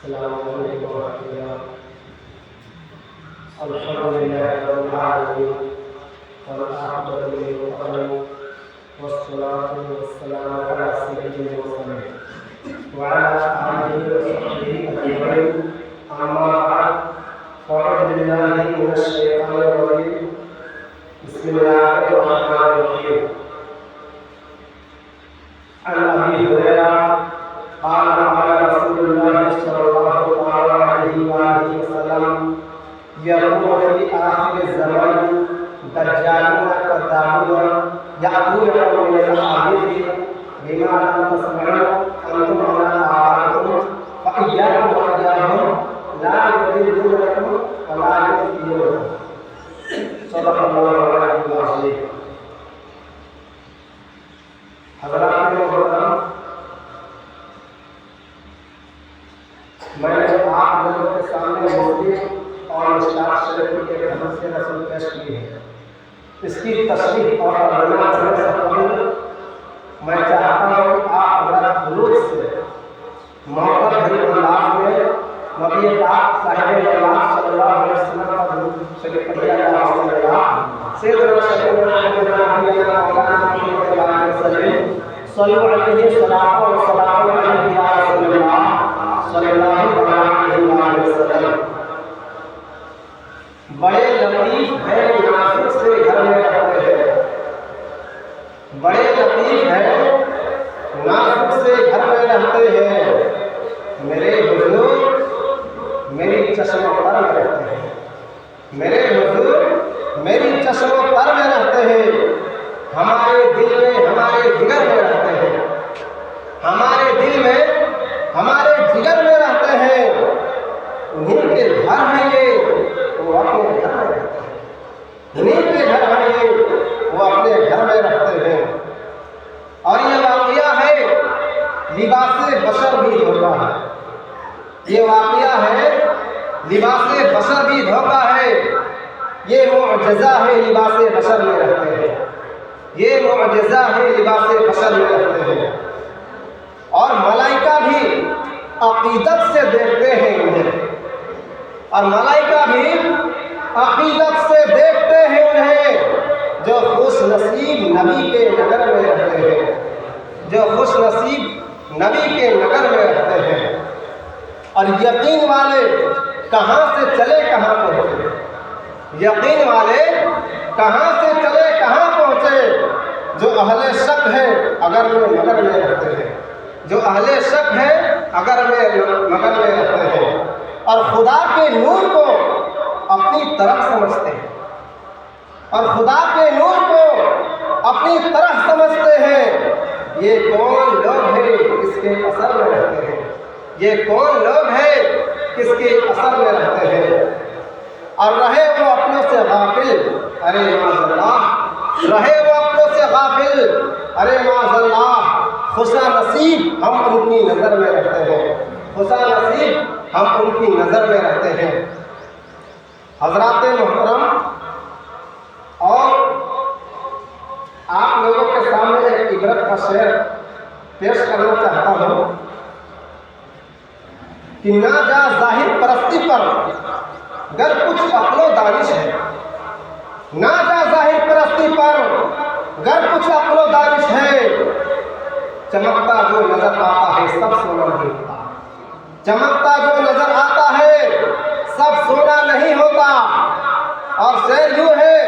السلام علیکم ورحمۃ اللہ۔ الحمد للہ رب العالمین والعاقبۃ للمتقین والصلاۃ والسلام علی سید المرسلین وعلی آلہ وصحبہ اجمعین، اما بعد فاعوذ باللہ من الشیطان الرجیم، بسم اللہ الرحمن الرحیم۔ عن ابی ہریرہ قال قال رسول اللہ صلی اللہ علیہ وآلہ وسلم یقول فی آخر الزمان دجالون کذابون یأتون من الاحادیث بما لم تسمعوا انتم ولا آباؤکم فإیاکم وإیاهم لا یضلونکم ولا یفتنونکم۔ صدق اللہ علیہ وسلم۔ حضرات محترم، میں نے آپ لوگوں کے سامنے موضوع اور مشکلات شریف کے حدیث رسول پیش کی ہے۔ اس کی تشریح اور بیان کرنے سے قبل میں چاہتا ہوں کہ آپ حضرات خلوص سے محبت بھری انداز میں نبی پاک صاحب اللہ صلی اللہ علیہ وسلم کا درود شریف پڑھیے۔ اللہم صلی اللہ سیدنا سیدنا محمد مولانا صلو علیہ الصلاۃ والسلام علیہ یا رسول اللہ صلی اللہ علیہ وسلم۔ بڑے لطیف ہیں نازک سے گھر میں رہتے ہیں، بڑے لطیف ہیں نازک سے گھر میں رہتے ہیں، میرے حضور میری چشم پر میں رہتے ہیں، میرے حضور میری چشم پر میں رہتے ہیں، ہمارے دل میں ہمارے جگر میں رہتے ہیں، ہمارے دل میں ہمارے جگر میں رہتے ہیں، انہیں کے گھر ہیں یہ، وہ اپنے گھر میں رہتے ہیں، انہیں کے گھر ہیں یہ، وہ اپنے گھر میں رہتے ہیں۔ اور یہ واقعہ ہے لباس بشر بھی دھوکہ ہے، یہ واقعہ ہے لباس بشر بھی دھوکہ ہے، یہ معجزہ ہے لباس بشر میں رہتے ہیں، یہ معجزہ ہے لباس بشر میں رہتے ہیں۔ اور ملائکہ بھی عقیدت سے دیکھتے ہیں انہیں، اور ملائکہ بھی عقیدت سے دیکھتے ہیں انہیں، جو خوش نصیب نبی کے نگر میں رہتے ہیں، جو خوش نصیب نبی کے نگر میں رہتے ہیں۔ اور یقین والے کہاں سے چلے کہاں پہنچے، یقین والے کہاں سے چلے کہاں پہنچے، جو اہل شک ہے اگر وہ مگر میں رہتے ہیں، جو اہل شک ہے اگر وہ مگر میں رہتے ہیں، اور خدا کے نور کو اپنی طرف سمجھتے ہیں، اور خدا کے نور کو اپنی طرف سمجھتے ہیں۔ یہ کون لوگ ہیں کس کے اثر میں رہتے ہیں، یہ کون لوگ ہیں کس کے اثر میں رہتے ہیں۔ اور رہے وہ اپنوں سے غافل، ارے معاذ اللہ، رہے وہ اپنوں سے غافل، ارے معاذ اللہ، خوشا نصیب ہم ان کی نظر میں رہتے ہیں، خوشا نصیب ہم ان کی نظر میں رہتے ہیں۔ حضرات محترم، اور آپ لوگوں کے سامنے ایک عبرت کا شعر پیش کرنا چاہتا ہوں کہ نہ جا ظاہر پرستی پر گر کچھ عقل و دانش ہے، نہ جا ظاہر پرستی پر گر کچھ عقل و دانش ہے، چمکتا جو نظر آتا ہے سب سونا نہیں ہوتا، چمکتا جو نظر آتا ہے سب سونا نہیں ہوتا۔ اور شعر یوں ہے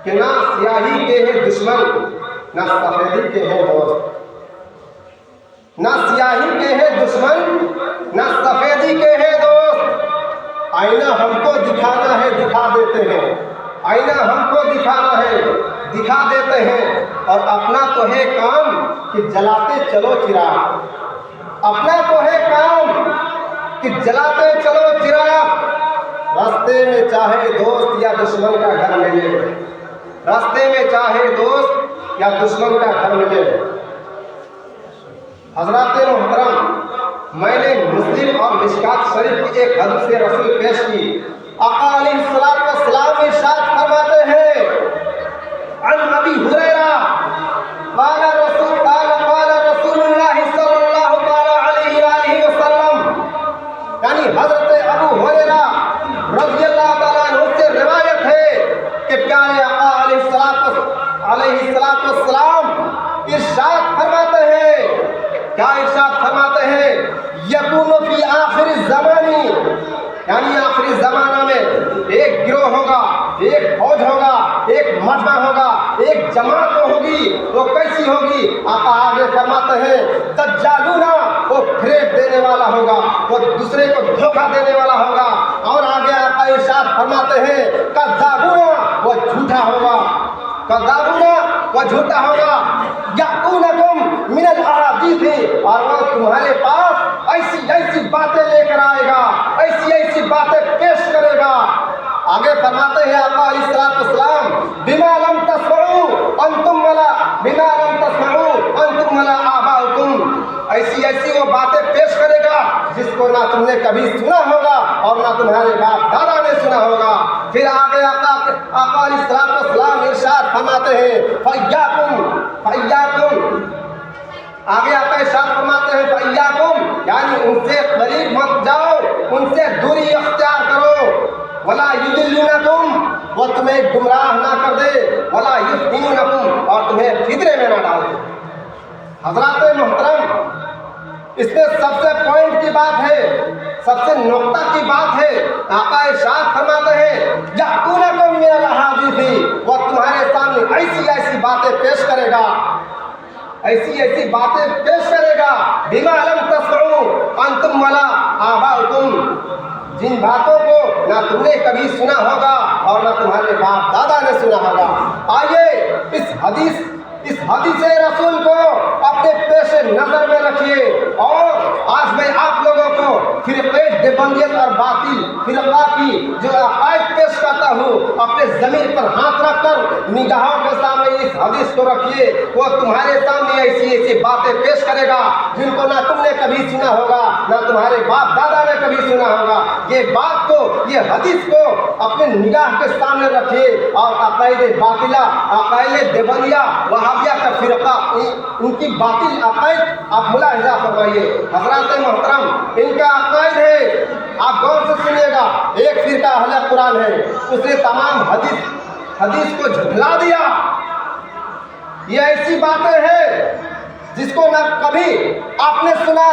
کہ نہ سیاہی کے ہیں دشمن نہ سفیدی کے ہیں دوست، نہ سیاہی کے ہیں دشمن نہ سفیدی کے ہیں دوست، آئینہ ہم کو دکھانا ہے دکھا دیتے ہیں، آئینہ ہم کو دکھانا ہے دکھا دیتے ہیں، اور اپنا تو ہے کام کہ جلاتے چلو چراغ، اپنا تو ہے کام کہ جلاتے چلو چراغ، راستے میں چاہے دوست یا دشمن کا گھر ملے، راستے میں چاہے دوست یا دشمن کا گھر ملے۔ حضرات محترم، میں نے مسلم اور مشکات شریف کی ایک حدیث رسول پیش کی۔ آقا علیہ الصلوۃ والسلام ارشاد فرماتے ہیں، عن ابی ہریرہ قال رسول اللہ صلی اللہ علیہ وسلم इरशाद फरमाते हैं यकूनु फी आखिर ज़मानी, यानी आखिरी ज़माना में एक गिरोह होगा, एक फौज होगा, एक मजमा होगा, एक जमात होगी। वो कैसी होगी? आका आगे फरमाते हैं दज्जालूना, वो फरेब देने वाला होगा, वो दूसरे को धोखा देने वाला होगा। और आगे आका इरशाद फरमाते हैं कज़्ज़ाबूना, वो झूठा होगा, कज़्ज़ाबूना वो झूठा होगा। यअतूनकुम मिनल अहादीथ, और वो तुम्हारे पास ऐसी ऐसी बातें लेकर आएगा, ऐसी ऐसी बातें पेश करेगा। आगे फरमाते हैं आका अलैहिस्सलाम बिमा लम तस्मऊ अंतुम वला बिमा लम तस्मऊ अंतुम वला आबाउकुम, ऐसी ऐसी वो बातें पेश करेगा जिसको ना तुमने कभी सुना होगा और ना तुम्हारे बाप दादा ने सुना होगा। फिर आगे आका अलैहिस्सलाम इरशाद फरमाते हैं फय्याकुम फय्याकुम, आगे आका इरशाद फरमाते हैं फय्याकुम, यानी उनसे करीब मत जाओ, उनसे दूरी अख्तियार करो। वला युदिल्लुनकुम, वो तुम्हें गुमराह ना कर दे, वला युफ्तिनुनकुम, और तुम्हें फितरे में ना डाल दे। हज़रात मोहतरम, इसमें सबसे पॉइंट की बात है, सबसे नुक्ता की बात है। आका इरशाद फरमाते हैं यअतूनकुम मिनल अहादीथ, वो तुम्हारे सामने ऐसी ऐसी बातें पेश करेगा, ऐसी ऐसी बातें पेश करेगा बिमा लम तस्मऊ अंतुम वला आबाउकुम, जिन बातों को ना तुमने कभी सुना होगा और ना तुम्हारे बाप दादा ने सुना होगा। आइए इस हदीस रसूल को अपने पेशे नजर में रखिए। और आज मैं आप लोगों को फिरक़े देवबंदियत और बातिल फिरका की जो अकायद पेश करता हूँ, अपने ज़मीर पर हाथ रखकर निगाहों के सामने इस हदीस को रखिए। वो तुम्हारे सामने ऐसी ऐसी बातें पेश करेगा जिनको ना तुमने कभी सुना होगा, ना तुम्हारे बाप दादा ने कभी सुना होगा। ये बात को, ये हदीस को अपने निगाह के सामने रखिए। और अकायद बातिला, अकायद देवबंदिया, वहाबिया का फिरका, उनकी बातिल अकायद आप मुलाहिजा फरमाइए। हज़रात मोहतरम, इनका अकायद है, आप गौर से सुनिएगा। एक फिरका अहले कुरान है, उसने तमाम हदीस को झुठला दिया। ये ऐसी बातें हैं जिसको ना कभी आपने सुना,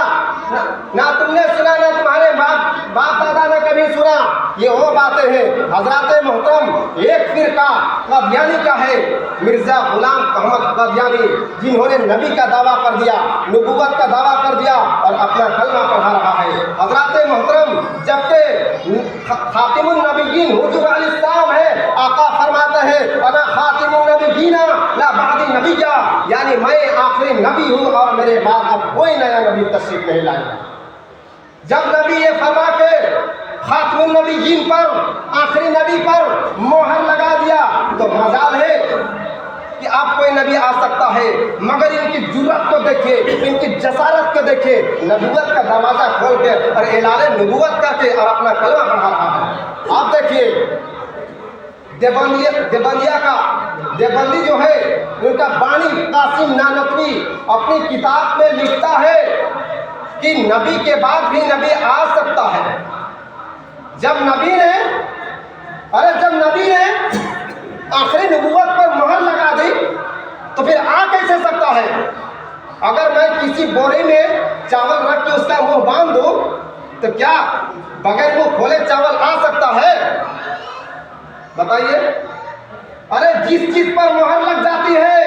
ना तुमने सुना, ना तुम्हारे बाप दादा ने कभी सुना। ये वो बातें हैं। हज़रात मोहतरम, एक फिरका कादियानी का है, मिर्ज़ा गुलाम अहमद कादियानी, जिन्होंने नबी का दावा कर दिया, नबूवत का दावा कर दिया और अपना कलमा पढ़ा रहा है। हज़रात मोहतरम, जबकि खातिमुन नबिय्यीन हुजूर अलैहिस्सलाम है, आका फरमाते हैं अना खातिमुन नबिय्यीना ला बादी नबिय्या, यानी मैं आखिरी नबी हूँ और मेरे बाद अब कोई नया नबी तशरीफ नहीं लाएगा। जब नबी ये फरमा के खातिमुन नबिय्यीन पर, आखिरी नबी पर मोहर लगा दिया, तो मजाल है कि अब कोई नबी आ सकता है। मगर इनकी जुर्रत को देखिए, इनकी जसारत को देखिए, नबूवत का दरवाजा खोल के और ऐलान नबूवत करके और अपना कलमा पढ़ा रहा है। आप देखिए देवबंदी जो है, उनका बानी कासिम नानकवी अपनी किताब में लिखता है कि नबी के बाद भी नबी आ सकता है। जब नबी ने आखिरी नबूवत पर मोहर लगा दी, तो फिर आ कैसे सकता है? अगर मैं किसी बोरी में चावल रख के उसका मुंह बांध दूं, तो क्या बगैर मुंह खोले चावल आ सकता है? बताइए। अरे जिस चीज पर मोहर लग जाती है,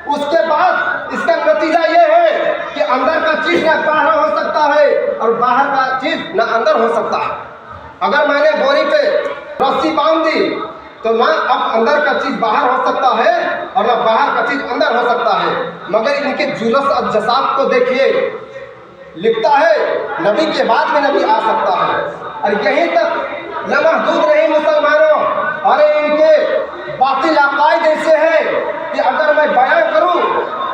उसके बाद इसका नतीजा ये है कि अंदर का चीज ना बाहर हो सकता है और बाहर का चीज ना अंदर हो सकता है। अगर मैंने बोरी पे रस्सी बांध दी, तो ना अब अंदर का चीज बाहर हो सकता है और ना बाहर का चीज अंदर हो सकता है। मगर इनके जुलूस और जसाब को देखिए, लिखता है नबी के बाद में नबी आ सकता है। और यहीं तक लमहदूद नहीं मुसलमानों, अरे इनके बातिल अकायद ऐसे हैं कि अगर मैं बयान करूं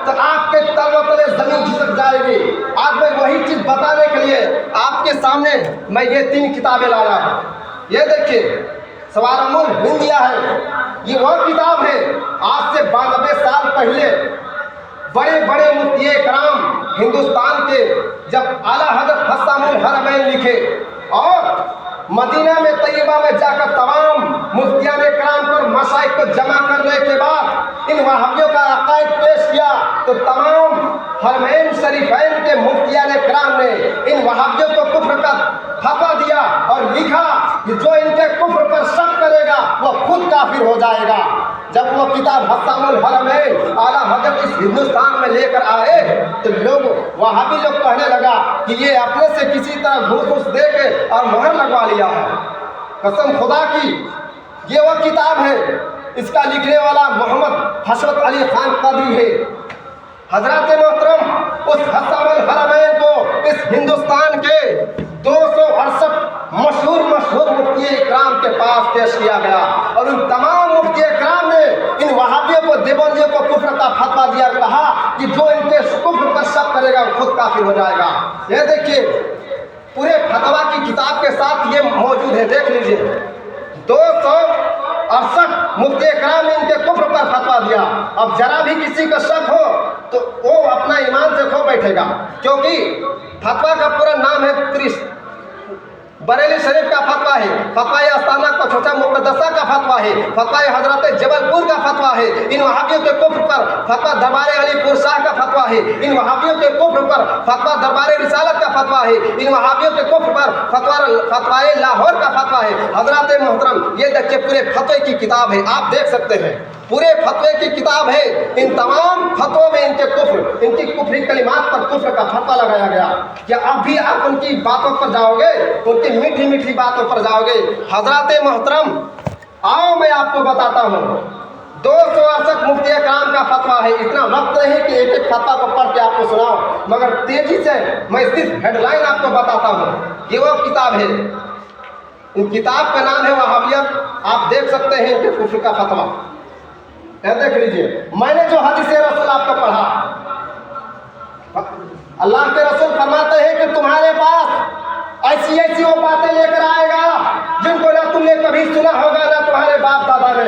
तो आपके तल तले जमीन खिसक जाएगी। आज मैं वही चीज बताने के लिए आपके सामने मैं ये 3 किताबें लाया हूँ। ये देखिए, सवारमुल हिंदिया है, ये वह किताब है आज से 92 साल पहले बड़े बड़े मुफ्ती कराम हिंदुस्तान के जब आला हज़रत हस्सामुल हरमैन लिखे और मदीना में तैयबा में जाकर तमाम मुफ्तियान कराम पर मसाइल को जमा करने के बाद इन वहाबियों का अकायद पेश किया तो तमाम हरमैन शरीफैन के मुफ्तियान कराम ने इन वहाबियों को कुफ्र का फतवा दिया और लिखा कि जो इनके कुफ्र पर शक करेगा वो खुद काफिर हो जाएगा। जब वो किताब हस्सामुल हरमैन आला हजरत इस हिंदुस्तान में लेकर आए तो लोग वहाबी लोग कहने लगा कि ये अपने से किसी तरह घूस दे के और मोहर लगवा लिया है। कसम खुदा की ये वो किताब है, इसका लिखने वाला मोहम्मद हशरत अली खान कदी है। हजरत मोहतरम उस हस्सामुल हरमैन को इस हिंदुस्तान के 268 मशहूर मुफ्ती इकराम के पास पेश किया गया और उन तमाम मुफ्ती इकराम ने इन वहाबियों को देवबंदियों को कुफ्र का फतवा दिया, कहा कि जो इनके कुफ्र पर शक करेगा वो खुद काफिर हो जाएगा। ये देखिए पूरे फतवा की किताब के साथ ये मौजूद है, देख लीजिए। 268 मुफ्ती इकराम ने इनके कुफ्र पर फतवा दिया। अब जरा भी किसी का शक हो तो वो अपना ईमान से खो बैठेगा, क्योंकि फतवा का पूरा नाम है 30 बरेली शरीफ का फतवा है, फतवा अस्ताना का छोटा मुकद्दसा का फतवा है, फतवा हजरत जबलपुर का फतवा है। इन वहाबियों के कुफ्र पर फतवा दरबार अलीपुर शाह का फतवा है। इन वहाबियों के कुफ्र पर फतवा दरबार रिसालत का फतवा है। इन वहाबियों के कुफ्र पर फतवाए लाहौर का फतवा है। हजरत मोहतरम ये देखिए पूरे फतवे की किताब है, आप देख सकते हैं पूरे फतवे की किताब है। इन तमाम फतवों में इनके कुफ्र, इनकी कुफ्री कलिमात पर कुफ्र का फतवा लगाया गया। क्या अब भी आप उनकी बातों पर जाओगे, उनकी मीठी मीठी बातों पर जाओगे? हजरत मोहतरम आओ मैं आपको बताता हूँ। 268 मुफ्ती इकराम का फतवा है। इतना वक्त नहीं कि एक एक फतवा को पढ़ के आपको सुनाओ, मगर तेजी से मैं सिर्फ हेडलाइन आपको बताता हूँ। ये वो किताब है, इन किताब का नाम है वहाबियत। आप देख सकते हैं इनके कुफ्र का फतवा, देख लीजिए। मैंने जो हदीस रसूल आपको पढ़ा, अल्लाह के रसूल फरमाते हैं कि तुम्हारे पास ऐसी ऐसी वो बातें लेकर आएगा जिनको ना तुमने कभी सुना होगा ना तुम्हारे बाप दादा ने।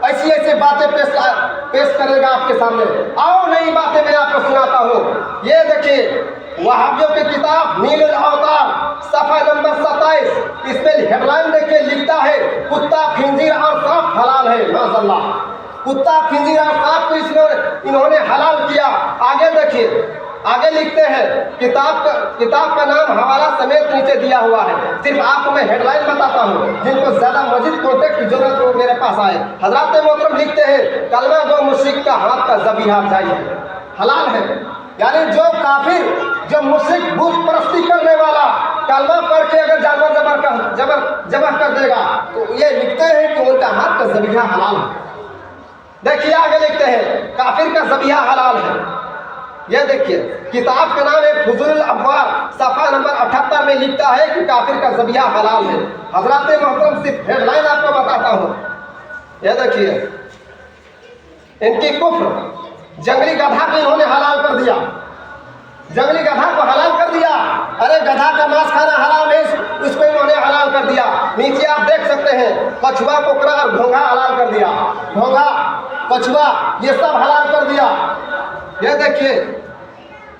ऐसी ऐसी बातें पेश करेगा आपके सामने। आओ नई बातें मैं आपको सुनाता हूँ। ये देखिए वहाबियों की किताब नीलुल अवतार सफा नंबर 27, इसमें हेडलाइन देखिए लिखता है कुत्ता खिंजीर और सांप हलाल है। माशाअल्लाह, कुत्ता खिंजीर और सांप को इन्होंने हलाल किया। आगे देखिए, आगे लिखते हैं किताब का नाम हवाला समेत नीचे दिया हुआ है। सिर्फ आपको मैं हेडलाइन बताता हूँ, जिनको ज्यादा मजीद कॉन्टेक्ट की जरूरत हो मेरे पास आए। हजरत मोहतरम लिखते हैं कलमा दो मुश्रिक का हाथ का ज़बीहा जायज़ है, हलाल है। यानी जो काफिर, जो मुश्रिक भूत परस्ती करने वाला कलमा पढ़ के अगर जानवर जबह कर देगा तो ये लिखते हैं कि उनका हाथ का ज़बीहा हलाल है। देखिए आगे लिखते हैं काफिर का ज़बीहा हलाल है। यह देखिए किताब का नाम है फुज़ूल अखबार सफ़ा नंबर 78 में लिखता है कि काफिर का ज़बीहा हलाल है। हज़रत मोहतरम सिर्फ हेडलाइन आपको बताता हूँ। यह देखिए इनकी कुफ्र, जंगली गधा को इन्होंने हलाल कर दिया, जंगली गधा को हलाल कर दिया। अरे गधा का मांस खाना हराम है, उसको इन्होंने हलाल कर दिया। नीचे आप देख सकते हैं कछुआ, कोकरा और घोंघा हलाल कर दिया। घोंघा, कछुआ ये सब हलाल कर दिया। ये देखिए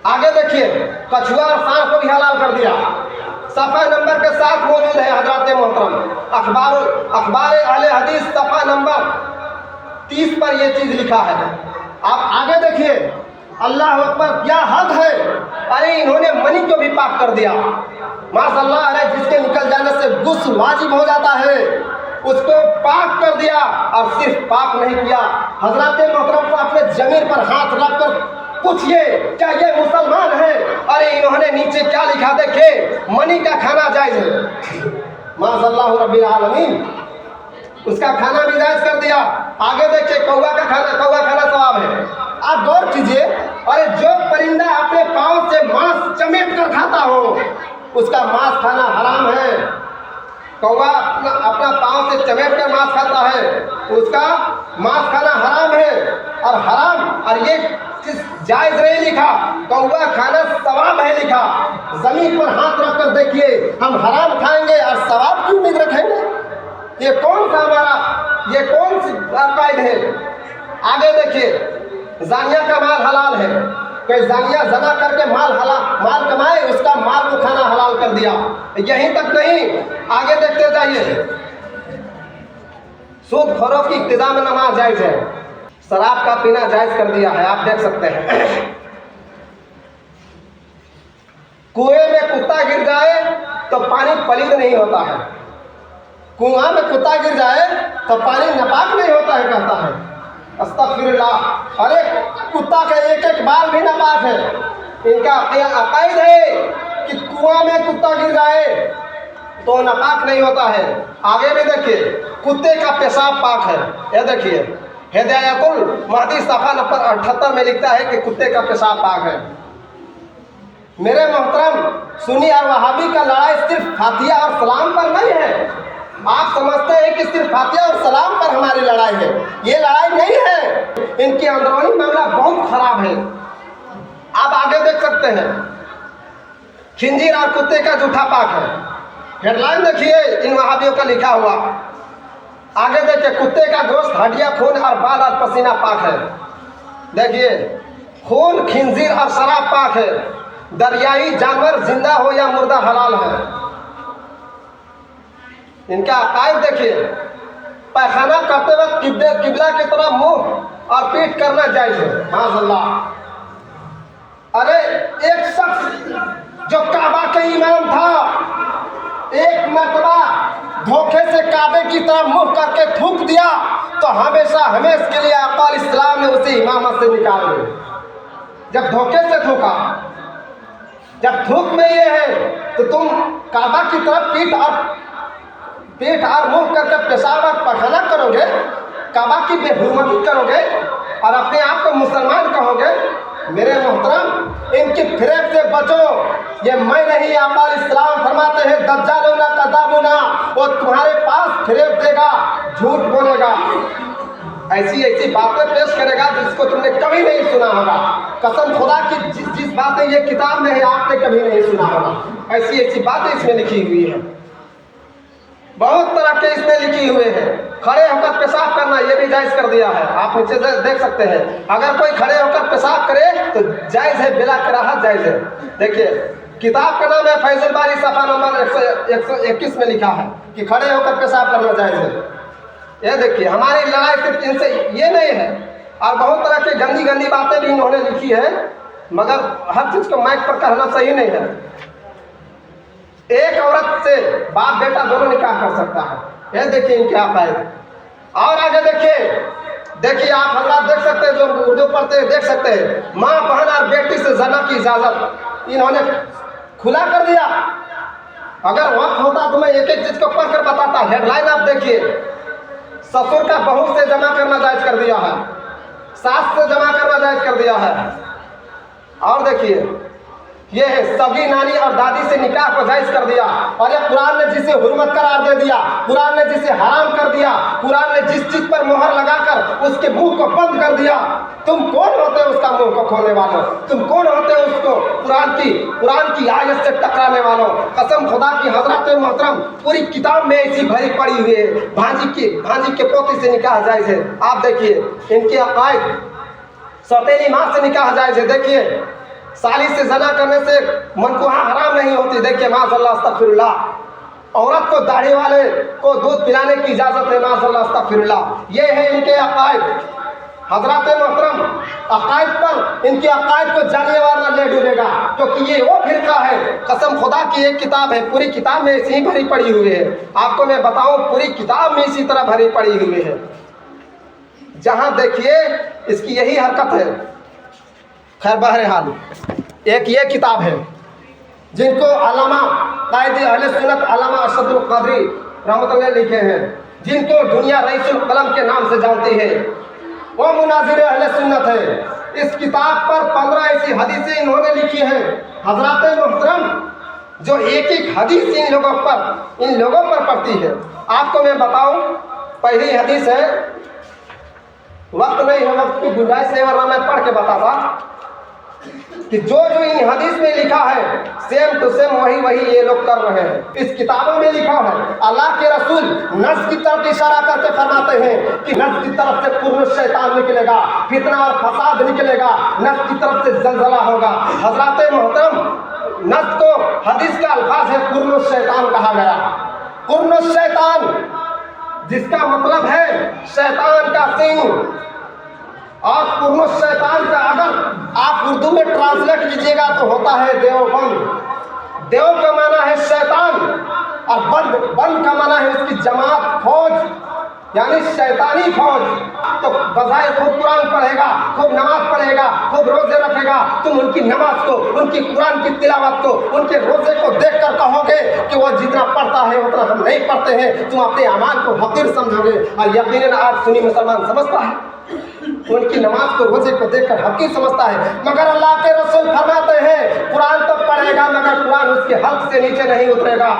आगे देखिए कछुआ और सांप को भी हलाल कर दिया। सफ़ा नंबर के साथ मौजूद है हजरत मोहतरम अखबार अहले हदीस सफ़ा नंबर 30 पर यह चीज़ लिखा है। आप आगे देखिए, अल्लाह अकबर, क्या हद है। अरे इन्होंने मनी को भी पाक कर दिया। माशाअल्लाह, अरे जिसके निकल जाने से गुस्ल वाजिब हो जाता है उसको पाक कर दिया। और सिर्फ पाक नहीं किया, हजरत मोहतरम को अपने जमीन पर हाथ रख कर पूछिए क्या ये मुसलमान है। अरे इन्होंने नीचे क्या लिखा देखे, मनी का खाना जायज है। माशाअल्लाह रब्बिल आलमीन, उसका खाना भी जायज कर दिया। आगे देखिए कौवा खाना सवाब है। आप गौर कीजिए, अरे जो परिंदा अपने पांव से मांस चमेट कर खाता हो उसका मांस खाना हराम है। कौवा अपना पांव से चमेट कर मांस खाता है, उसका मांस खाना हराम है। और हराम, और ये जायज नहीं लिखा, कौवा खाना सवाब है लिखा। जमीन पर हाथ रख कर देखिए, हम हराम खाएंगे और सवाब की उम्मीद रखेंगे? ये कौन सा हमारा, ये कौन सी कायद है? आगे देखिए जानिया का माल हलाल है। कोई जानिया जना करके माल कमाए, उसका माल को खाना हलाल कर दिया। यहीं तक नहीं, आगे देखते जाइए, सूद खोरों की इब्तिदा में नमाज जायज है। शराब का पीना जायज कर दिया है, आप देख सकते हैं। कुएं में कुत्ता गिर जाए तो पानी पलीद नहीं होता है, कुआं में कुत्ता गिर जाए तो पानी नापाक नहीं होता है, कहता है अस्तगफिरुल्लाह। अरे कुत्ता के एक एक बाल भी नापाक है। इनका अकायद है कि कुआं में कुत्ता गिर जाए तो नापाक नहीं होता है। आगे भी देखिए, कुत्ते का पेशाब पाक है। यह देखिए, हिदायतुल महदी सफ़ा नंबर 78 में लिखता है कि कुत्ते का पेशाब पाक है। मेरे मोहतरम, सुन्नी और वहाबी का लड़ाई सिर्फ फातिहा और सलाम पर नहीं है। आप समझते हैं कि सिर्फ फातिहा और सलाम पर हमारी लड़ाई है, ये लड़ाई नहीं है। इनकी अंदरूनी मामला बहुत खराब है। आप आगे देख सकते हैं, खिंजीर और कुत्ते का जूठा पाक है। हेडलाइन देखिए इन वहाबियों का लिखा हुआ। आगे देखिए, कुत्ते का गोश्त, हड्डियां, खून और बाल और पसीना पाक है। देखिए, खून, खिंजीर और शराब पाक है। दरियाई जानवर जिंदा हो या मुर्दा हलाल है। इनका अकायद देखिए, पैखाना करते वक्त किबला की तरफ मुंह और पीठ करना जायज है, माज़अल्लाह। अरे एक शख्स जो काबा का इमाम था, एक मरतबा धोखे से काबे की तरफ मुंह करके थूक दिया तो हमेशा हमेशा के लिए आका इस्लाम ने उसे इमामत से निकाल दिया। जब धोखे से थूका, जब थूक में ये है तो तुम काबा की तरफ पीठ और मुंह करके पेशाब और पखाना करोगे, काबा की बेहुरमती करोगे और अपने आप को मुसलमान कहोगे। मेरे मोहतरम, इनकी फिरेब से बचो। ये मैं नहीं, आका इस्लाम फरमाते हैं दज्जालूना कज़ाबूना, वो तुम्हारे पास फिरेब देगा, झूठ बोलेगा, ऐसी ऐसी बातें पेश करेगा जिसको तुमने कभी नहीं सुना होगा। कसम खुदा की, जिस बातें ये किताब में है आपने कभी नहीं सुना होगा। ऐसी ऐसी बातें इसमें लिखी हुई है, बहुत तरह के इसमें लिखी हुए हैं। खड़े होकर पेशाब करना ये भी जायज़ कर दिया है, आप नीचे देख सकते हैं। अगर कोई खड़े होकर पेशाब करे तो जायज़ है, बिला कराहत जायज़ है। देखिए, किताब का नाम है फैज़ुल बारी, सफ़ा नंबर 121 में लिखा है कि खड़े होकर पेशाब करना जायज़ है। यह देखिए, हमारी लड़ाई सिर्फ इनसे ये नहीं है, और बहुत तरह की गंदी गंदी बातें भी इन्होंने लिखी है, मगर हर चीज़ को माइक पर कहना सही नहीं है। एक औरत से बाप बेटा दोनों निकाह कर सकता है। यह देखिए इनके अकायद। और आगे देखिए आप हजरात देख सकते हैं, जो उर्दू पढ़ते हैं देख सकते हैं, माँ बहन और बेटी से जना की इजाज़त इन्होंने खुला कर दिया। अगर वक्त होता तो मैं एक एक चीज़ को पढ़ कर बताता। हेडलाइन आप देखिए, ससुर का बहू से जमा करना जायज़ कर दिया है, सास से जमा करना जायज़ कर दिया है। और देखिए, ये है सगी नानी और दादी से निकाह को जायज़ कर दिया। और ये कुरान ने जिसे हुर्मत करार दे दिया, कुरान ने जिसे हराम कर दिया, कुरान ने जिस चीज़ पर मोहर लगाकर उसके मुंह को बंद कर दिया, तुम कौन होते हो उसका मुंह को खोलने वालों? तुम कौन होते हो उसको कुरान की आयत से टकराने वालों? कसम खुदा की, हजरत मोहतरम, पूरी किताब में ऐसी भरी पड़ी हुई है। भांजी के पोती से निकाह जायज़ है। आप देखिए इनके अकायद, सौतेली माँ से निकाह जायज़ है। देखिए, साली से जना करने से मनकुहा हराम नहीं होती। देखिए माज़अल्लाह, अस्तगफिरुल्लाह। औरत को दाढ़ी वाले को दूध पिलाने की इजाज़त है, माज़अल्लाह, अस्तगफिरुल्लाह। ये है इनके अकायद। हजरत मोहतरम, अकायद पर, इनके अकायद को जानने वाला ले डूबेगा, क्योंकि ये वो फिरका है। कसम खुदा की एक किताब है, पूरी किताब में इसी भरी पड़ी हुई है। आपको मैं बताऊं, पूरी किताब में इसी तरह भरी पड़ी हुई है। जहां देखिए इसकी यही हरकत है। खैर बहरहाल, एक ये किताब है जिनको अल्लामा कायदे अहले सुन्नत अल्लामा अरशदुल क़ादरी रहमतुल्लाह लिखे हैं, जिनको दुनिया रईसुल कलम के नाम से जानती है, वो मुनाज़िर अहले सुन्नत है। इस किताब पर 15 ऐसी हदीसें इन्होंने लिखी हैं। हजरात मोहतरम, जो एक एक हदीस इन लोगों पर पड़ती है। आपको मैं बताऊं, पहली हदीस है, वक्त नहीं है, वक्त की गुंजाइश है, वरना मैं पढ़ के बताता कि जो इन हदीस में लिखा है सेम टू सेम वही ये लोग कर रहे हैं। इस किताबों में लिखा है, अल्लाह के रसूल नफ्स की तरफ इशारा करके फरमाते हैं कि नफ्स की तरफ से पूर्ण शैतान निकलेगा, फितना और फसाद निकलेगा, नफ्स की तरफ से जलजला होगा। हजरात मोहतरम, नफ्स को हदीस का अल्फाज है पूर्ण शैतान कहा गया। पूर्ण शैतान जिसका मतलब है शैतान का सिंह, اور پرنس شیطان کا اگر آپ اردو میں ٹرانسلیٹ کیجیے گا تو ہوتا ہے دیوبند۔ دیو کا معنی ہے شیطان اور بند کا معنی ہے اس کی جماعت، فوج، یعنی شیطانی فوج۔ تو بظاہر خوب قرآن پڑھے گا، خوب نماز پڑھے گا، خوب روزے رکھے گا، تم ان کی نماز کو، ان کی قرآن کی تلاوت کو، ان کے روزے کو دیکھ کر کہو گے کہ وہ جتنا پڑھتا ہے اتنا ہم نہیں پڑھتے ہیں، تم اپنے اعمال کو حقیر سمجھو گے۔ اور یقیناً آج سنی مسلمان سمجھتا ہے، ان کی نماز کو، روزے کو دیکھ کر حقیر سمجھتا ہے، مگر اللہ کے رسول فرماتے ہیں قرآن تو پڑھے گا مگر قرآن اس کے حلق سے نیچے نہیں اترے گا،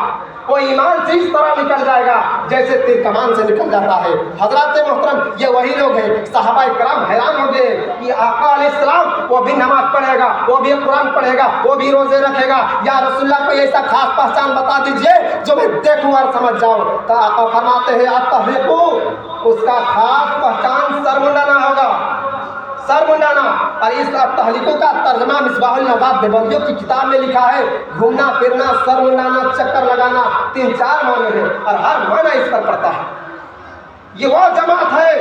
وہ ایمان سے اس طرح نکل جائے گا جیسے تیر کمان سے نکل جاتا ہے۔ حضرات محترم، یہ وہی لوگ ہیں، صحابہ کرام حیران ہو گئے کہ آقا علیہ السلام وہ بھی نماز پڑھے گا، وہ بھی قرآن پڑھے گا، وہ بھی روزے رکھے گا، یا رسول اللہ کوئی ایسا خاص پہچان بتا دیجئے جو میں دیکھوں اور سمجھ جاؤں۔ تو آقا فرماتے ہیں التحریق، اس کا خاص پہچان سر منڈانا ہوگا، سر منڈانا۔ اور اس تحلیقوں کا ترجمہ مصباح النواب دیوبندیوں کی کتاب میں لکھا ہے، گھومنا پھرنا، سر منڈانا، چکر لگانا، 3-4 معنی ہیں اور ہر معنی اس پر پڑتا ہے۔ یہ وہ جماعت ہے،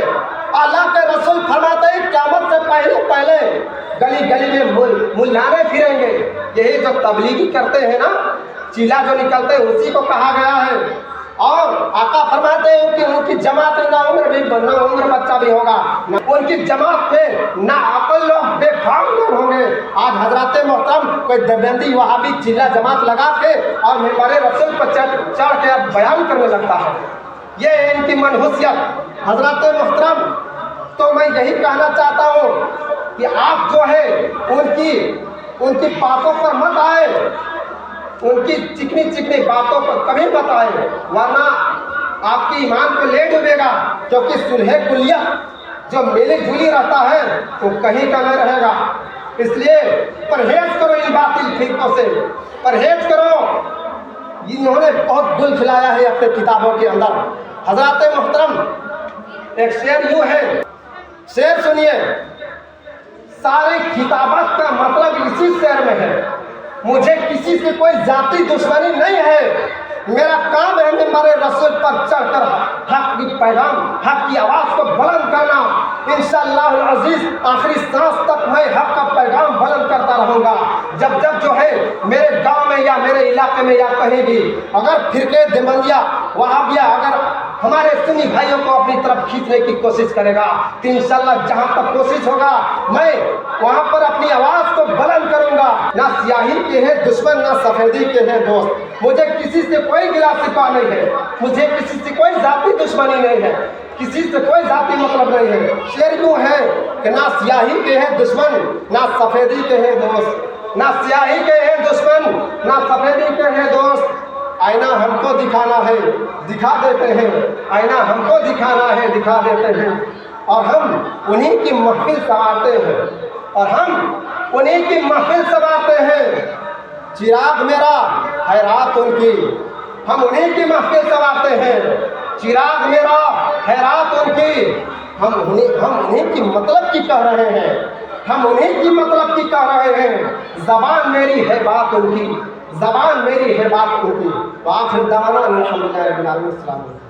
اللہ کے رسول فرماتے ہیں قیامت سے پہلے گلی گلی میں ملانے پھریں گے۔ یہی جو تبلیغی کرتے ہیں نا، چیلا جو نکلتے ہیں اسی کو کہا گیا ہے۔ اور آقا فرماتے ہیں کہ ان کی جماعت نہ عمر بچہ بھی ہوگا، ان کی جماعت میں نہ عقل لوگ، بے فام لوگ ہوں گے۔ آج حضرات محترم کوئی دیوبندی وہابی چیلا جماعت لگا کے اور ممبر رسول پر چڑھ کے بیان کرنے لگتا ہے، یہ ہے ان کی منحوسیت۔ حضرات محترم، تو میں یہی کہنا چاہتا ہوں کہ آپ جو ہے ان کی باتوں پر مت آئے، ان کی چکنی چکنی باتوں پر کبھی مت آئے، ورنہ آپ کی ایمان کو لے ڈوبے گا، کیونکہ صلح کلیہ جو ملی جلی رہتا ہے وہ کہیں کا نہیں رہے گا۔ اس لیے پرہیز کرو ان باطل فرقوں سے، پرہیز کرو، انہوں نے بہت گل کھلایا ہے اپنے کتابوں کے اندر۔ حضرات محترم، ایک شعر یوں ہے، شعر سنیے، ساری خطابت کا مطلب اسی شعر میں ہے، مجھے کسی سے کوئی ذاتی دشمنی نہیں ہے، میرا کام ہے ممبر رسول پر چڑھ کر حق کی پیغام، حق کی آواز کو بلند کرنا۔ انشاءاللہ العزیز آخری سانس تک میں حق کا پیغام بلند کرتا رہوں گا۔ جب جو ہے میرے گاؤں میں یا میرے علاقے میں یا کہیں بھی اگر فرقے دیوبندیہ وہابیہ اگر ہمارے سنی بھائیوں کو اپنی طرف کھینچنے کی کوشش کرے گا تو انشاءاللہ جہاں تک کوشش ہوگا میں وہاں پر اپنی آواز کو بلند کروں گا۔ نہ سیاہی کے ہیں دشمن، نہ سفیدی کے ہیں دوست، مجھے کسی سے کوئی گلا شکوہ نہیں ہے، مجھے کسی سے کوئی ذاتی دشمنی نہیں ہے، کسی سے کوئی ذاتی مطلب نہیں ہے۔ شعر یوں ہے کہ نہ سیاہی کے ہیں دشمن، نہ سفیدی کے ہیں دوست، نہ سیاہی کے ہیں دشمن، نہ سفیدی کے ہیں دوست، آئینہ ہم کو دکھانا ہے دکھا دیتے ہیں، آئینہ ہم کو دکھانا ہے دکھا دیتے ہیں، اور ہم انہی کی محفل سنوارتے ہیں، اور ہم انہی کی محفل سنوارتے ہیں۔ چراغ میرا ہے رات ان کی، ہم انہی کی محفل سنوارتے ہیں۔ چراغ میرا ہے رات ان کی، ہم انہی کی مطلب کی کہہ رہے ہیں، ہم انہی کی مطلب کی کہہ رہے ہیں۔ زبان میری ہے بات ان کی، زبان میری ہے بات ان کی۔ وآخر دعوانا الحمدللہ رب العالمین۔ السلام علیکم۔